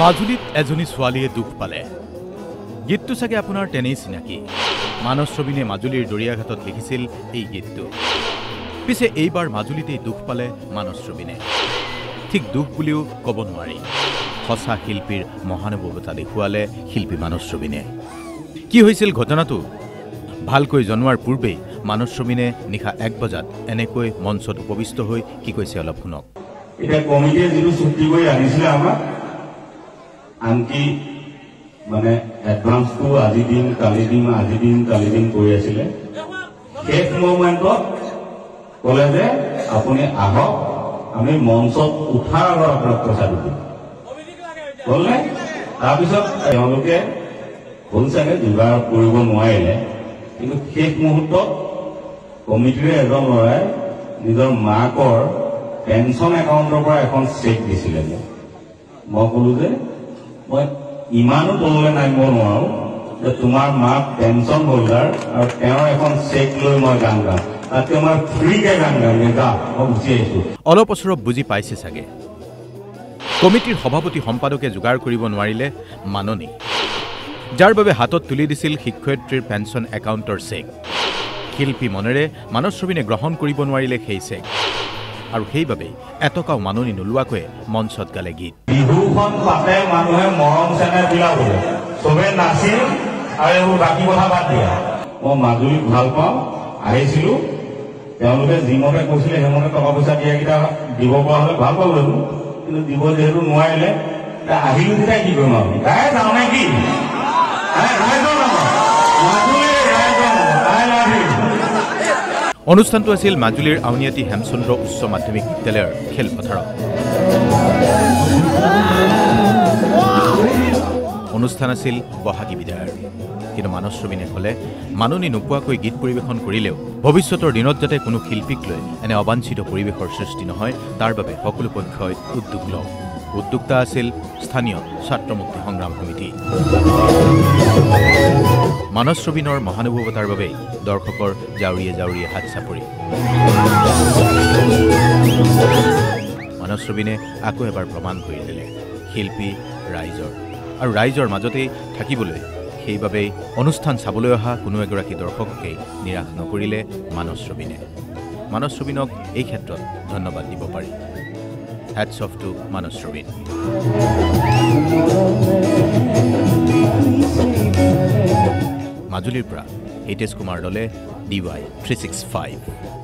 মাজুলীত এজনী ছোৱালীয়ে দুখ পালে গীতটো চাগে আপোনাৰ তেনেই চিনাকি মানস ৰবিনে মাজুলীৰ দৰিয়াঘাটত লিখিছিল এই গীতটো পিছে এইবাৰ মাজুলীতেই দুখ পালে মানস ৰবিনে ঠিক দুখ বুলিও ক'ব নোৱাৰি সঁচা শিল্পীৰ মহানুভৱতা দেখুৱালে শিল্পী মানস ৰবিনে কি হৈছিল ঘটনাটো ভালকৈ জনোৱাৰ পূৰ্বেই মানস ৰবিনে নিশা 1 বজাত এনেকৈ মঞ্চত উপবিষ্ট হৈ কি কৈছে অলপ শুনক এটা কমিটিয়ে যিটো চুক্তি কৰি আনিছিলে আমাক আনকি মানে এডভান্সটো আজি দিন কালি দিন কৰি আছিলে শেষ মোমেণ্টত ক'লে যে আপুনি আহক আমি মঞ্চত উঠাৰ আগত আপোনাক পইচা দিম ক'লে তাৰপিছত তেওঁলোকে হ'ল চাগে যোগাৰ কৰিব নোৱাৰিলে কিন্তু শেষ মুহূৰ্তত কমিটিৰে এজন ল'ৰাই নিজৰ মাকৰ পেঞ্চন একাউণ্টৰ পৰা এখন চেক দিছিলে মই ক'লো যে মই ইমানো তললৈ নামিব নোৱাৰো যে তোমাৰ মাক পেঞ্চন হোল্ডাৰ আৰু তেওঁৰ এখন চেক লৈ মই গান গাম তাতকৈ মই ফ্ৰীকে গান গাম মই গুচি আহিছো অলপ ওচৰত বুজি পাইছে চাগে কমিটিৰ সভাপতি সম্পাদকে যোগাৰ কৰিব নোৱাৰিলে মাননি যাৰ বাবে হাতত তুলি দিছিল শিক্ষয়িত্ৰীৰ পেঞ্চন একাউণ্টৰ চেক শিল্পী মনেৰে মানস ৰবিনে গ্ৰহণ কৰিব নোৱাৰিলে সেই চেক আৰু সেইবাবে এটকাও মাননি নোলোৱাকৈ মঞ্চত গালে গীত বিহুখন পাতে মানুহে মৰম চেনেহ বিলাবলৈ চবে নাছিল আৰু এইবোৰ বাকী কথা বাদ দিয়া মই মাজুলীক ভাল পাওঁ আহিছিলো তেওঁলোকে যিমতে কৈছিলে সেইমতে টকা পইচা দিয়াকেইটা দিব পৰা হ'লে ভাল পাব কিন্তু দিব যিহেতু নোৱাৰিলে আহিলো তেতিয়া কি কৰিম আমি গাই যাওঁ নে কি অনুষ্ঠানটো আছিল মাজুলীৰ আউনীআটী হেমচন্দ্ৰ উচ্চ মাধ্যমিক বিদ্যালয়ৰ খেলপথাৰত অনুষ্ঠান আছিল বহাগী বিদায়ৰ কিন্তু মানস ৰবিনে ক'লে মাননি নোপোৱাকৈ গীত পৰিৱেশন কৰিলেও ভৱিষ্যতৰ দিনত যাতে কোনো শিল্পীক লৈ এনে অবাঞ্ছিত পৰিৱেশৰ সৃষ্টি নহয় তাৰ বাবে সকলো পক্ষই উদ্যোগ লওক উদ্যোক্তা আছিল স্থানীয় ছাত্ৰ মুক্তি সংগ্ৰাম সমিতি মানস ৰবিনৰ মহানুভৱতাৰ বাবে দৰ্শকৰ জাউৰিয়ে হাত চাপৰি মানস ৰবিনে আকৌ এবাৰ প্ৰমাণ কৰি দিলে শিল্পী ৰাইজৰ আৰু ৰাইজৰ মাজতেই থাকিবলৈ সেইবাবেই অনুষ্ঠান চাবলৈ অহা কোনো এগৰাকী দৰ্শককেই নিৰাশ নকৰিলে মানস ৰবিনে মানস ৰবিনক এই ক্ষেত্ৰত ধন্যবাদ দিব পাৰি Hats off to Manas Robin. মাজুলীৰ পৰা হিতেশ কুমাৰ দলে DY 365